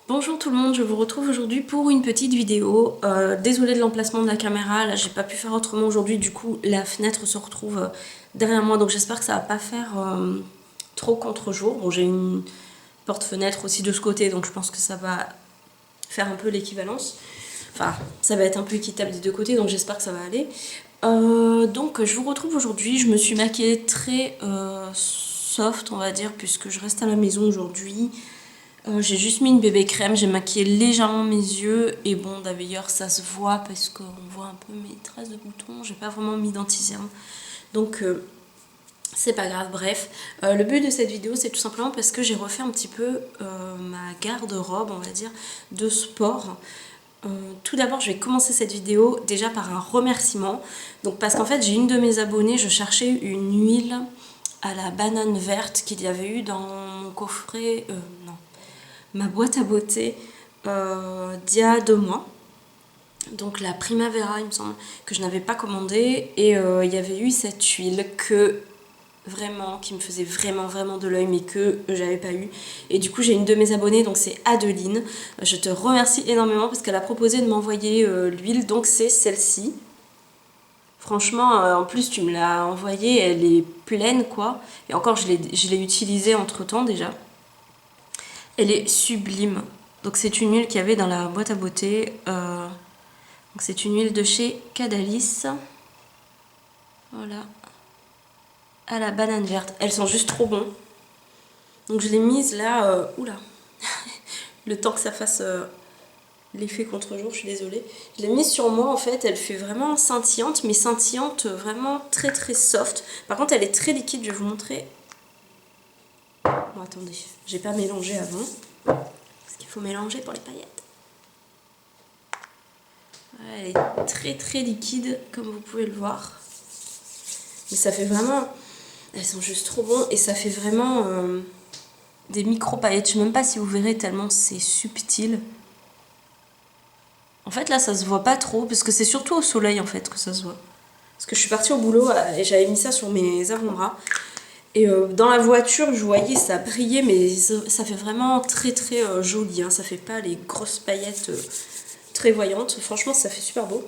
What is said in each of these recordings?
Bonjour tout le monde, je vous retrouve aujourd'hui pour une petite vidéo. Désolée de l'emplacement de la caméra, là j'ai pas pu faire autrement aujourd'hui, du coup la fenêtre se retrouve derrière moi, donc j'espère que ça va pas faire trop contre-jour. Bon, j'ai une porte-fenêtre aussi de ce côté, donc je pense que ça va faire un peu l'équivalence. Enfin, ça va être un peu équitable des deux côtés, donc j'espère que ça va aller. Donc je vous retrouve aujourd'hui, je me suis maquillée très soft on va dire, puisque je reste à la maison aujourd'hui. J'ai juste mis une bébé crème, j'ai maquillé légèrement mes yeux et bon d'ailleurs ça se voit parce qu'on voit un peu mes traces de boutons, j'ai pas vraiment mis d'anti-cerne donc c'est pas grave. Bref, le but de cette vidéo c'est tout simplement parce que j'ai refait un petit peu ma garde-robe on va dire de sport. Tout d'abord je vais commencer cette vidéo déjà par un remerciement, donc parce qu'en fait j'ai une de mes abonnées, je cherchais une huile à la banane verte qu'il y avait eu dans mon coffret, non, ma boîte à beauté d'il y a 2 mois. Donc la Primavera, il me semble, que je n'avais pas commandé. Et il y avait eu cette huile qui me faisait vraiment de l'œil, mais que j'avais pas eu. Et du coup, j'ai une de mes abonnées, donc c'est Adeline. Je te remercie énormément parce qu'elle a proposé de m'envoyer l'huile, donc c'est celle-ci. Franchement, en plus, tu me l'as envoyée, elle est pleine, quoi. Et encore, je l'ai utilisée entre temps déjà. Elle est sublime. Donc c'est une huile qu'il y avait dans la boîte à beauté. Donc c'est une huile de chez Cadalis. Voilà. À la banane verte. Elles sont juste trop bonnes. Donc je l'ai mise là. Oula. Le temps que ça fasse l'effet contre-jour, je suis désolée. Je l'ai mise sur moi en fait. Elle fait vraiment scintillante, mais scintillante vraiment très soft. Par contre, elle est très liquide. Je vais vous montrer. Bon, attendez. J'ai pas mélangé avant. Parce qu'il faut mélanger pour les paillettes. Elle est très liquide comme vous pouvez le voir. Mais ça fait vraiment... Elles sont juste trop bonnes et ça fait vraiment des micro paillettes. Je sais même pas si vous verrez tellement c'est subtil. En fait là ça se voit pas trop parce que c'est surtout au soleil en fait que ça se voit. Parce que je suis partie au boulot et j'avais mis ça sur mes avant-bras. Et dans la voiture je voyais ça briller mais ça fait vraiment très joli. Hein. Ça fait pas les grosses paillettes très voyantes. Franchement ça fait super beau.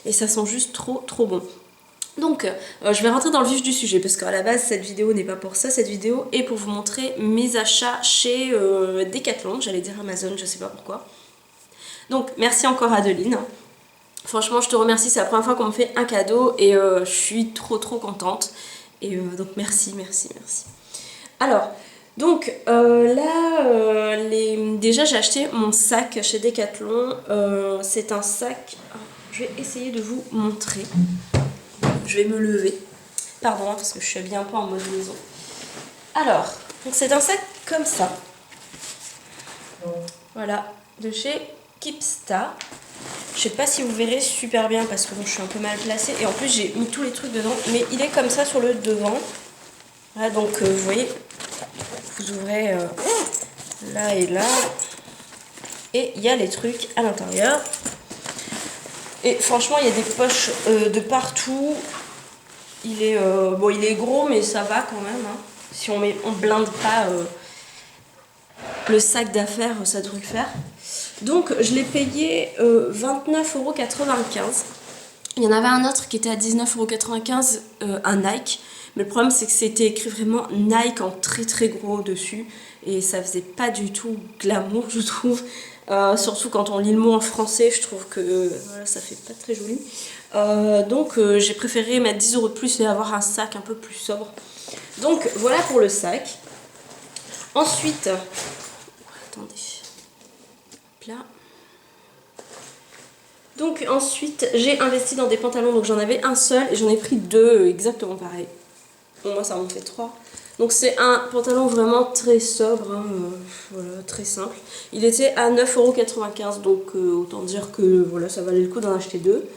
Et ça sent juste trop bon. Donc je vais rentrer dans le vif du sujet parce qu'à la base cette vidéo n'est pas pour ça, cette vidéo est pour vous montrer mes achats chez Decathlon, j'allais dire Amazon, je sais pas pourquoi. Donc merci encore Adeline, franchement je te remercie, c'est la première fois qu'on me fait un cadeau et je suis trop contente. Et donc merci. Alors, donc là, déjà j'ai acheté mon sac chez Decathlon, c'est un sac, je vais essayer de vous montrer. Je vais me lever. Pardon, parce que je suis habillée un peu en mode maison. Alors, donc c'est un sac comme ça. Voilà, de chez Keepstar. Je sais pas si vous verrez super bien parce que bon, je suis un peu mal placée. Et en plus, j'ai mis tous les trucs dedans. Mais il est comme ça sur le devant. Voilà, donc vous voyez, vous ouvrez là et là. Et il y a les trucs à l'intérieur. Et franchement, il y a des poches de partout. Il est, il est gros, mais ça va quand même. Hein. Si on blinde pas le sac d'affaires, ça devrait le faire. Donc, je l'ai payé 29,95 €. Il y en avait un autre qui était à 19,95 €, un Nike. Mais le problème, c'est que c'était écrit vraiment Nike en très gros dessus. Et ça faisait pas du tout glamour, je trouve. Surtout quand on lit le mot en français, je trouve que voilà, ça fait pas très joli. Donc j'ai préféré mettre 10 € de plus et avoir un sac un peu plus sobre. Donc voilà pour le sac. Ensuite, attendez, hop là. Donc ensuite j'ai investi dans des pantalons, donc j'en avais un seul et j'en ai pris deux exactement pareil. Bon, moi ça m'en fait 3. Donc c'est un pantalon vraiment très sobre, hein, voilà, très simple. Il était à 9,95 €, donc autant dire que voilà, ça valait le coup d'en acheter deux.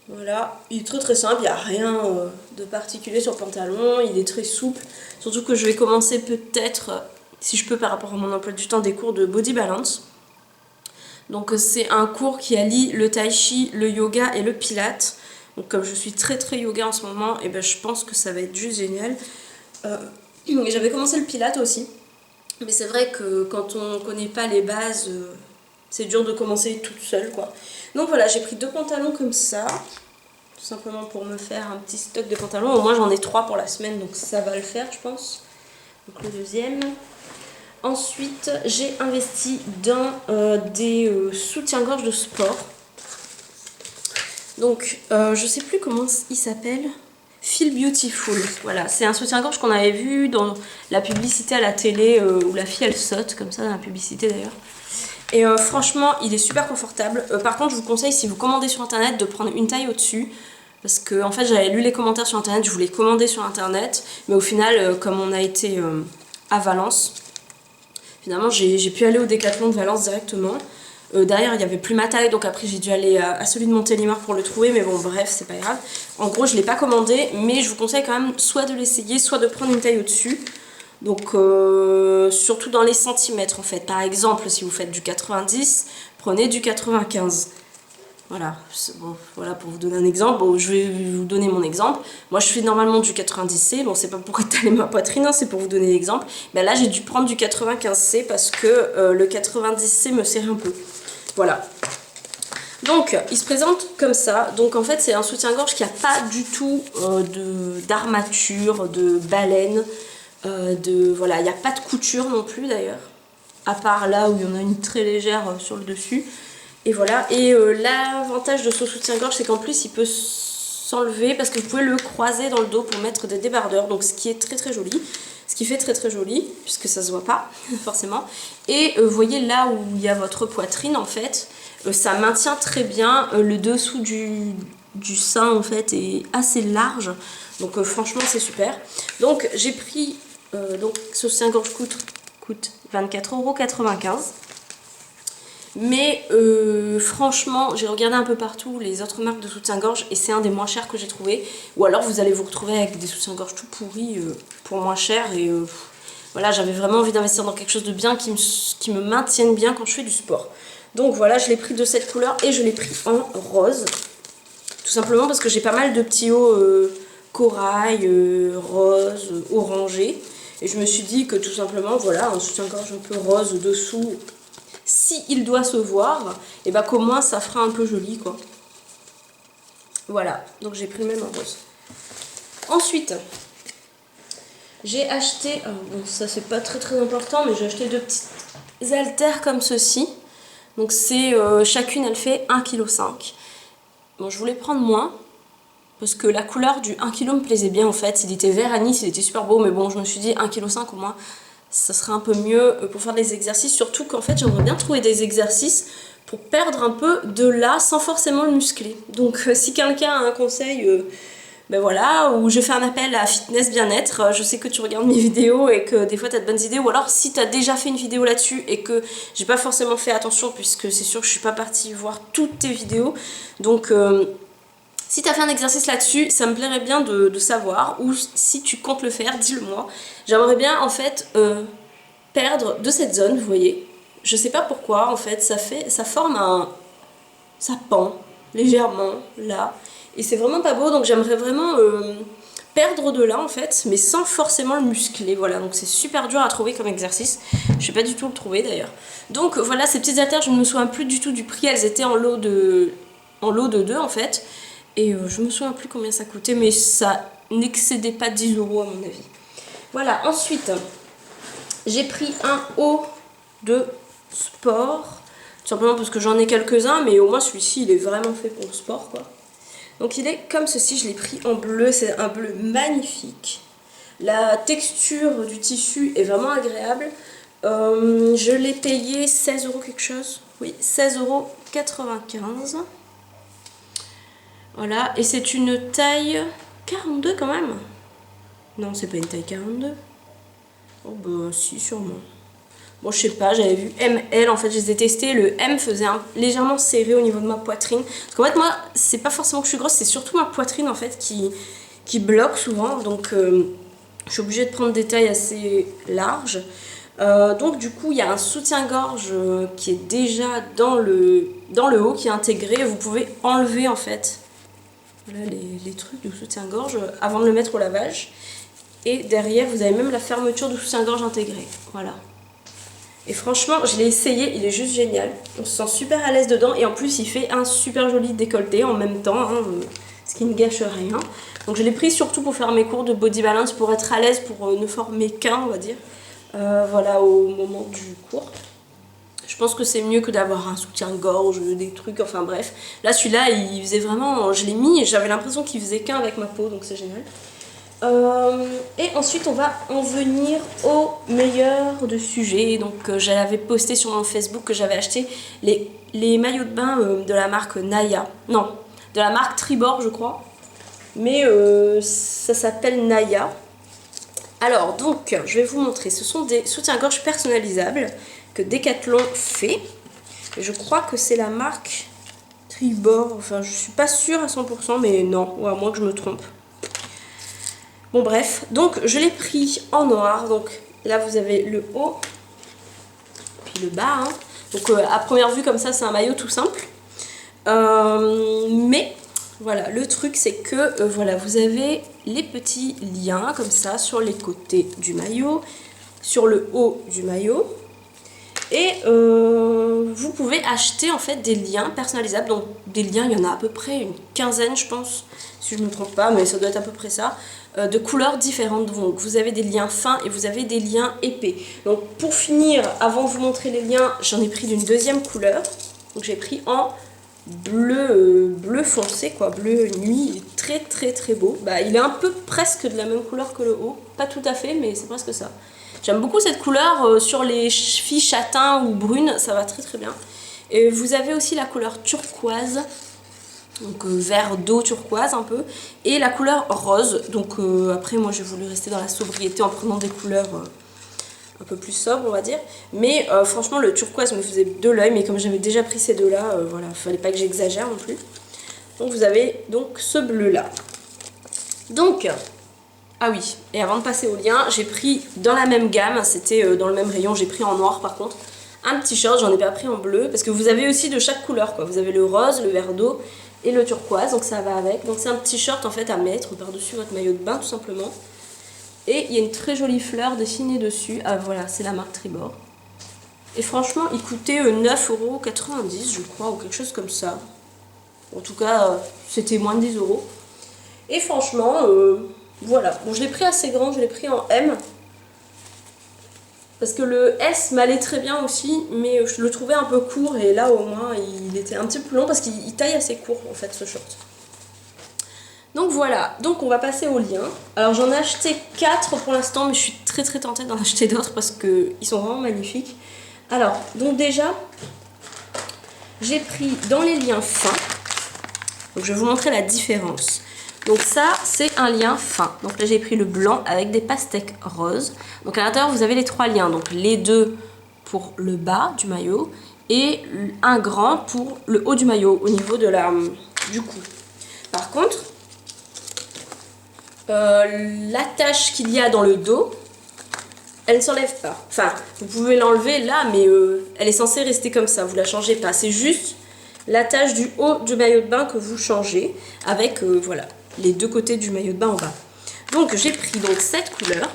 Voilà, il est très simple, il n'y a rien de particulier sur le pantalon, il est très souple. Surtout que je vais commencer peut-être, si je peux par rapport à mon emploi du temps, des cours de body balance. Donc c'est un cours qui allie le tai chi, le yoga et le pilate. Donc comme je suis très yoga en ce moment, et ben je pense que ça va être juste génial. J'avais commencé le pilate aussi. Mais c'est vrai que quand on connaît pas les bases, c'est dur de commencer toute seule quoi. Donc voilà, j'ai pris 2 pantalons comme ça, tout simplement pour me faire un petit stock de pantalons. Au moins j'en ai 3 pour la semaine, donc ça va le faire je pense. Donc le deuxième. Ensuite, j'ai investi dans des soutiens-gorge de sport. Donc, je sais plus comment il s'appelle. Feel Beautiful. Voilà, c'est un soutien-gorge qu'on avait vu dans la publicité à la télé où la fille elle saute comme ça dans la publicité d'ailleurs. Et franchement, il est super confortable. Par contre, je vous conseille si vous commandez sur internet de prendre une taille au-dessus. Parce que en fait, j'avais lu les commentaires sur internet, je voulais commander sur internet. Mais au final, comme on a été à Valence, finalement, j'ai pu aller au Décathlon de Valence directement. Derrière, il n'y avait plus ma taille, donc après, j'ai dû aller à celui de Montélimar pour le trouver. Mais bon, bref, c'est pas grave. En gros, je ne l'ai pas commandé, mais je vous conseille quand même soit de l'essayer, soit de prendre une taille au-dessus. Donc, surtout dans les centimètres, en fait. Par exemple, si vous faites du 90, prenez du 95. Voilà, bon, voilà pour vous donner un exemple. Bon, je vais vous donner mon exemple. Moi, je fais normalement du 90C. Bon, c'est pas pour étaler ma poitrine, hein, c'est pour vous donner l'exemple. Ben là, j'ai dû prendre du 95C parce que le 90C me serre un peu. Voilà. Donc, il se présente comme ça. Donc, en fait, c'est un soutien-gorge qui n'a pas du tout d'armature, de baleine. Voilà, il n'y a pas de couture non plus d'ailleurs. À part là où il y en a une très légère sur le dessus. Et voilà, et l'avantage de ce soutien-gorge, c'est qu'en plus il peut s'enlever parce que vous pouvez le croiser dans le dos pour mettre des débardeurs, donc ce qui est très très joli, ce qui fait très très joli, puisque ça se voit pas forcément. Et vous voyez là où il y a votre poitrine en fait, ça maintient très bien le dessous du sein en fait est assez large, donc franchement c'est super. Donc j'ai pris, donc ce soutien-gorge coûte 24,95 €. Mais franchement, j'ai regardé un peu partout les autres marques de soutien-gorge et c'est un des moins chers que j'ai trouvé. Ou alors vous allez vous retrouver avec des soutiens-gorge tout pourris pour moins cher. Et voilà, j'avais vraiment envie d'investir dans quelque chose de bien qui me maintienne bien quand je fais du sport. Donc voilà, je l'ai pris de cette couleur et je l'ai pris en rose. Tout simplement parce que j'ai pas mal de petits hauts corail, rose, orangé. Et je me suis dit que tout simplement, voilà, un soutien-gorge un peu rose dessous. Si il doit se voir, et bah qu'au moins ça fera un peu joli quoi. Voilà, donc j'ai pris le même en rose. Ensuite, j'ai acheté, bon ça c'est pas très très important, mais j'ai acheté 2 petites haltères comme ceci. Donc c'est, chacune elle fait 1,5 kg. Bon je voulais prendre moins, parce que la couleur du 1 kg me plaisait bien en fait. Il était vert à Nice, il était super beau, mais bon je me suis dit 1,5 kg au moins. Ça serait un peu mieux pour faire des exercices, surtout qu'en fait j'aimerais bien trouver des exercices pour perdre un peu de là sans forcément le muscler. Donc si quelqu'un a un conseil, ben voilà, ou je fais un appel à fitness bien-être, je sais que tu regardes mes vidéos et que des fois tu as de bonnes idées, ou alors si tu as déjà fait une vidéo là-dessus et que j'ai pas forcément fait attention puisque c'est sûr que je suis pas partie voir toutes tes vidéos, donc si tu as fait un exercice là-dessus, ça me plairait bien de savoir, ou si tu comptes le faire, dis-le moi. J'aimerais bien en fait perdre de cette zone, vous voyez. Je sais pas pourquoi en fait, ça forme ça pend légèrement là. Et c'est vraiment pas beau, donc j'aimerais vraiment perdre de là en fait, mais sans forcément le muscler. Voilà, donc c'est super dur à trouver comme exercice. Je sais pas du tout le trouver d'ailleurs. Donc voilà, ces petites haltères, je ne me souviens plus du tout du prix. Elles étaient en lot de 2 en fait. Et je me souviens plus combien ça coûtait, mais ça n'excédait pas 10 € à mon avis. Voilà, ensuite, j'ai pris un haut de sport. Tout simplement parce que j'en ai quelques-uns, mais au moins celui-ci, il est vraiment fait pour le sport, quoi. Donc il est comme ceci, je l'ai pris en bleu, c'est un bleu magnifique. La texture du tissu est vraiment agréable. Je l'ai payé 16 € quelque chose. Oui, 16,95 €. Voilà, et c'est une taille 42 quand même. Non, c'est pas une taille 42. Oh bah si, sûrement. Bon, je sais pas, j'avais vu ML, en fait, je les ai testés. Le M faisait légèrement serré au niveau de ma poitrine. Parce qu'en fait, moi, c'est pas forcément que je suis grosse, c'est surtout ma poitrine, en fait, qui bloque souvent. Donc, je suis obligée de prendre des tailles assez larges. Donc, du coup, il y a un soutien-gorge qui est déjà dans le haut, qui est intégré. Vous pouvez enlever, en fait, voilà les trucs de soutien-gorge avant de le mettre au lavage. Et derrière, vous avez même la fermeture du soutien-gorge intégré. Voilà. Et franchement, je l'ai essayé, il est juste génial. On se sent super à l'aise dedans et en plus il fait un super joli décolleté en même temps, hein, ce qui ne gâche rien. Donc je l'ai pris surtout pour faire mes cours de body balance, pour être à l'aise, pour ne former qu'un, on va dire. Voilà, au moment du cours. Je pense que c'est mieux que d'avoir un soutien-gorge, des trucs, enfin bref. Là, celui-là, il faisait vraiment... Je l'ai mis et j'avais l'impression qu'il faisait qu'un avec ma peau, donc c'est génial. Et ensuite, on va en venir au meilleur de sujet. Donc, j'avais posté sur mon Facebook que j'avais acheté les maillots de bain de la marque Naya. Non, de la marque Tribord, je crois. Mais ça s'appelle Naya. Alors, donc, je vais vous montrer. Ce sont des soutiens-gorge personnalisables que Decathlon fait. Et je crois que c'est la marque Tribord. Enfin, je suis pas sûre à 100%, mais non, ou à moins que je me trompe. Bon, bref. Donc, je l'ai pris en noir. Donc, là, vous avez le haut, puis le bas. Hein. Donc, à première vue, comme ça, c'est un maillot tout simple. Mais... Voilà, le truc c'est que voilà, vous avez les petits liens comme ça sur les côtés du maillot, sur le haut du maillot. Et vous pouvez acheter en fait des liens personnalisables. Donc des liens, il y en a à peu près une quinzaine je pense, si je ne me trompe pas, mais ça doit être à peu près ça, de couleurs différentes. Donc vous avez des liens fins et vous avez des liens épais. Donc pour finir, avant de vous montrer les liens, j'en ai pris d'une deuxième couleur. Donc j'ai pris en bleu foncé, quoi, bleu nuit, il est très très très beau. Bah, il est un peu presque de la même couleur que le haut, pas tout à fait, mais c'est presque ça. J'aime beaucoup cette couleur sur les filles châtain ou brunes, ça va très très bien. Et vous avez aussi la couleur turquoise, donc vert d'eau turquoise un peu, et la couleur rose. Donc après moi j'ai voulu rester dans la sobriété en prenant des couleurs un peu plus sobre on va dire, mais franchement le turquoise me faisait de l'œil, mais comme j'avais déjà pris ces deux là, voilà, fallait pas que j'exagère non plus. Donc vous avez donc ce bleu là. Donc, ah oui, et avant de passer au lien, j'ai pris dans la même gamme, c'était dans le même rayon, j'ai pris en noir par contre, un petit short, j'en ai pas pris en bleu, parce que vous avez aussi de chaque couleur quoi, vous avez le rose, le vert d'eau et le turquoise, donc ça va avec. Donc c'est un petit short en fait à mettre par-dessus votre maillot de bain tout simplement. Et il y a une très jolie fleur dessinée dessus. Ah voilà, c'est la marque Tribord. Et franchement, il coûtait 9,90 € je crois, ou quelque chose comme ça. En tout cas, c'était moins de 10 €. Et franchement, voilà. Bon, je l'ai pris assez grand, je l'ai pris en M. Parce que le S m'allait très bien aussi, mais je le trouvais un peu court. Et là, au moins, il était un petit peu plus long parce qu'il taille assez court, en fait, ce short. Donc voilà, donc on va passer aux liens. Alors j'en ai acheté 4 pour l'instant, mais je suis très très tentée d'en acheter d'autres parce qu'ils sont vraiment magnifiques. Alors, donc déjà, j'ai pris dans les liens fins. Donc je vais vous montrer la différence. Donc ça, c'est un lien fin. Donc là, j'ai pris le blanc avec des pastèques roses. Donc à l'intérieur, vous avez les 3 liens. Donc les 2 pour le bas du maillot et un grand pour le haut du maillot au niveau de du cou. Par contre, l'attache qu'il y a dans le dos, elle ne s'enlève pas. Enfin, vous pouvez l'enlever là, mais elle est censée rester comme ça, vous la changez pas. C'est juste l'attache du haut du maillot de bain que vous changez avec voilà, les deux côtés du maillot de bain en bas. Donc j'ai pris donc cette couleur.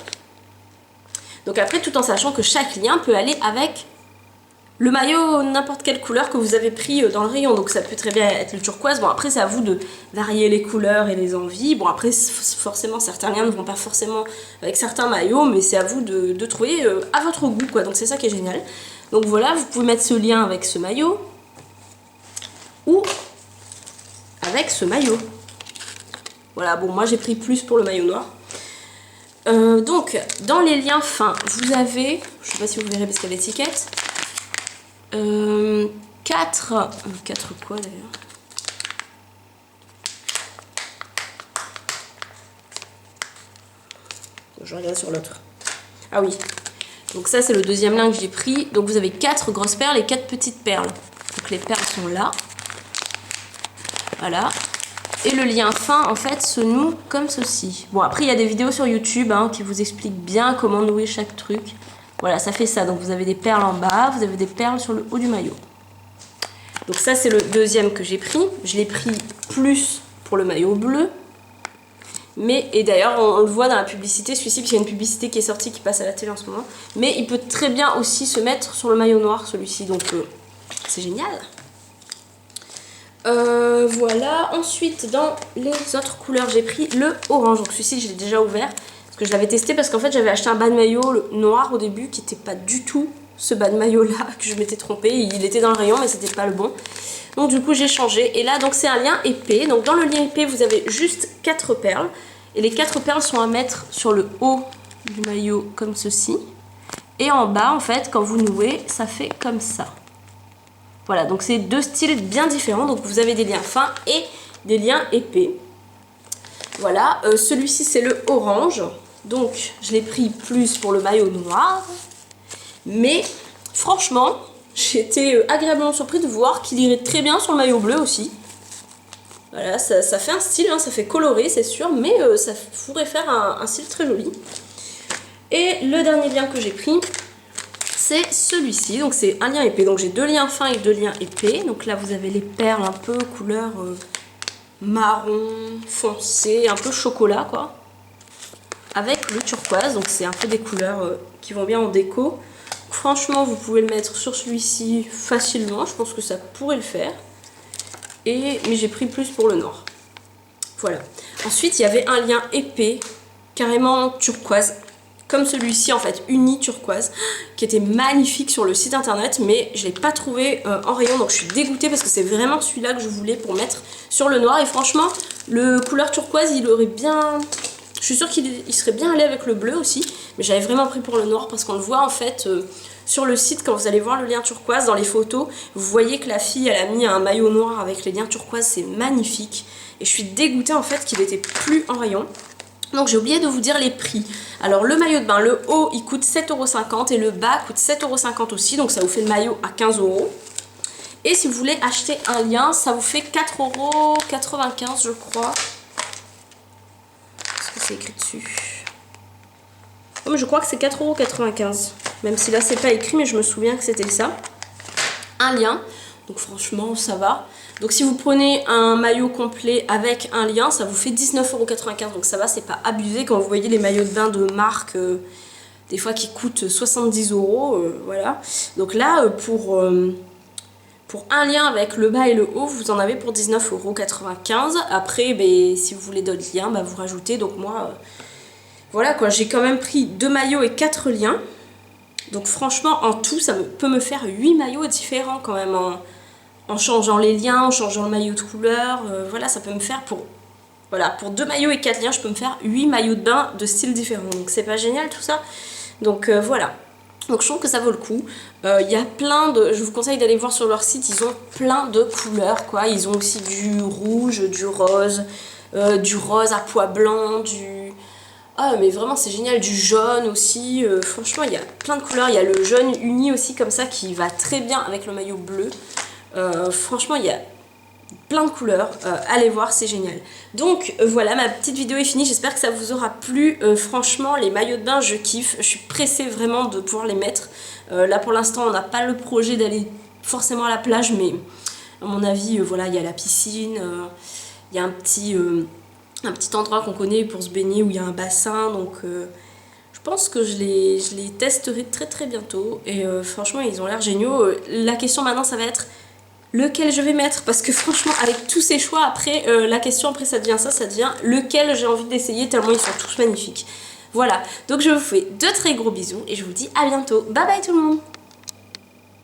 Donc après, tout en sachant que chaque lien peut aller avec le maillot, n'importe quelle couleur que vous avez pris dans le rayon. Donc ça peut très bien être le turquoise. Bon, après c'est à vous de varier les couleurs et les envies. Bon, après forcément certains liens ne vont pas forcément avec certains maillots, mais c'est à vous de trouver à votre goût quoi. Donc c'est ça qui est génial. Donc voilà, vous pouvez mettre ce lien avec ce maillot ou avec ce maillot. Voilà, bon moi j'ai pris plus pour le maillot noir. Donc dans les liens fins, vous avez, je sais pas si vous verrez parce qu'il y a l'étiquette, 4 quoi d'ailleurs, je regarde sur l'autre. Ah oui, donc ça c'est le deuxième lien que j'ai pris. Donc vous avez 4 grosses perles et 4 petites perles. Donc les perles sont là. Voilà. Et le lien fin en fait se noue comme ceci. Bon après il y a des vidéos sur YouTube hein, qui vous expliquent bien comment nouer chaque truc. Voilà, ça fait ça. Donc vous avez des perles en bas, vous avez des perles sur le haut du maillot. Donc ça c'est le deuxième que j'ai pris. Je l'ai pris plus pour le maillot bleu. Mais, et d'ailleurs on le voit dans la publicité, celui-ci, parce qu'il y a une publicité qui est sortie qui passe à la télé en ce moment. Mais il peut très bien aussi se mettre sur le maillot noir celui-ci, donc c'est génial. Voilà, ensuite dans les autres couleurs j'ai pris le orange, donc celui-ci je l'ai déjà ouvert parce que je l'avais testé, parce qu'en fait j'avais acheté un bas de maillot noir au début qui n'était pas du tout ce bas de maillot là, que je m'étais trompée, il était dans le rayon mais c'était pas le bon, donc du coup j'ai changé. Et là donc c'est un lien épais, donc dans le lien épais vous avez juste 4 perles et les 4 perles sont à mettre sur le haut du maillot comme ceci, et en bas en fait quand vous nouez ça fait comme ça. Voilà, donc c'est deux styles bien différents. Donc vous avez des liens fins et des liens épais. Voilà, celui-ci c'est le orange. Donc je l'ai pris plus pour le maillot noir. Mais franchement, j'ai été agréablement surprise de voir qu'il irait très bien sur le maillot bleu aussi. Voilà, ça fait un style, hein, ça fait coloré c'est sûr, mais ça pourrait faire un style très joli. Et le dernier lien que j'ai pris, c'est celui-ci, donc c'est un lien épais, donc j'ai 2 liens fins et 2 liens épais. Donc là vous avez les perles un peu couleur marron foncé, un peu chocolat quoi, avec le turquoise, donc c'est un peu des couleurs qui vont bien en déco. Franchement vous pouvez le mettre sur celui-ci facilement, je pense que ça pourrait le faire. Mais j'ai pris plus pour le noir. Voilà. Ensuite il y avait un lien épais, carrément turquoise, comme celui-ci en fait, uni turquoise, qui était magnifique sur le site internet, mais je ne l'ai pas trouvé en rayon, donc je suis dégoûtée parce que c'est vraiment celui-là que je voulais pour mettre sur le noir. Et franchement, le couleur turquoise, il aurait bien... Je suis sûre qu'il serait bien allé avec le bleu aussi, mais j'avais vraiment pris pour le noir parce qu'on le voit en fait sur le site, quand vous allez voir le lien turquoise dans les photos, vous voyez que la fille elle a mis un maillot noir avec les liens turquoise, c'est magnifique. Et je suis dégoûtée en fait qu'il était plus en rayon. Donc j'ai oublié de vous dire les prix. Alors le maillot de bain, le haut il coûte 7,50 € et le bas coûte 7,50 € aussi. Donc ça vous fait le maillot à 15 €. Et si vous voulez acheter un lien, ça vous fait 4,95 € je crois. Est-ce que c'est écrit dessus? Oh, mais je crois que c'est 4,95 €. Même si là c'est pas écrit, mais je me souviens que c'était ça. Un lien. Donc franchement ça va. Donc si vous prenez un maillot complet avec un lien, ça vous fait 19,95 €. Donc ça va, c'est pas abusé quand vous voyez les maillots de bain de marque des fois qui coûtent 70 €. Voilà. Donc là pour un lien avec le bas et le haut, vous en avez pour 19,95 €. Après si vous voulez d'autres liens, vous rajoutez. Donc moi voilà quoi, j'ai quand même pris 2 maillots et 4 liens. Donc franchement en tout ça peut me faire 8 maillots différents quand même en changeant les liens, en changeant le maillot de couleur. Voilà, ça peut me faire pour 2 maillots et 4 liens, je peux me faire 8 maillots de bain de styles différents. Donc c'est pas génial tout ça. Donc voilà. Donc je trouve que ça vaut le coup. Il y a plein de... Je vous conseille d'aller voir sur leur site, ils ont plein de couleurs quoi. Ils ont aussi du rouge, du rose à pois blanc, du... Ah mais vraiment c'est génial, du jaune aussi, franchement il y a plein de couleurs, il y a le jaune uni aussi comme ça qui va très bien avec le maillot bleu. Franchement il y a plein de couleurs, allez voir, c'est génial. Donc voilà, ma petite vidéo est finie, j'espère que ça vous aura plu. Franchement les maillots de bain je kiffe, je suis pressée vraiment de pouvoir les mettre. Là pour l'instant on n'a pas le projet d'aller forcément à la plage, mais à mon avis voilà, il y a la piscine, il y a un petit endroit qu'on connaît pour se baigner où il y a un bassin, donc je pense que je les testerai très très bientôt. Et franchement ils ont l'air géniaux. La question maintenant ça va être lequel je vais mettre, parce que franchement avec tous ces choix après, la question après ça devient lequel j'ai envie d'essayer, tellement ils sont tous magnifiques. Voilà, donc je vous fais de très gros bisous et je vous dis à bientôt. Bye bye tout le monde.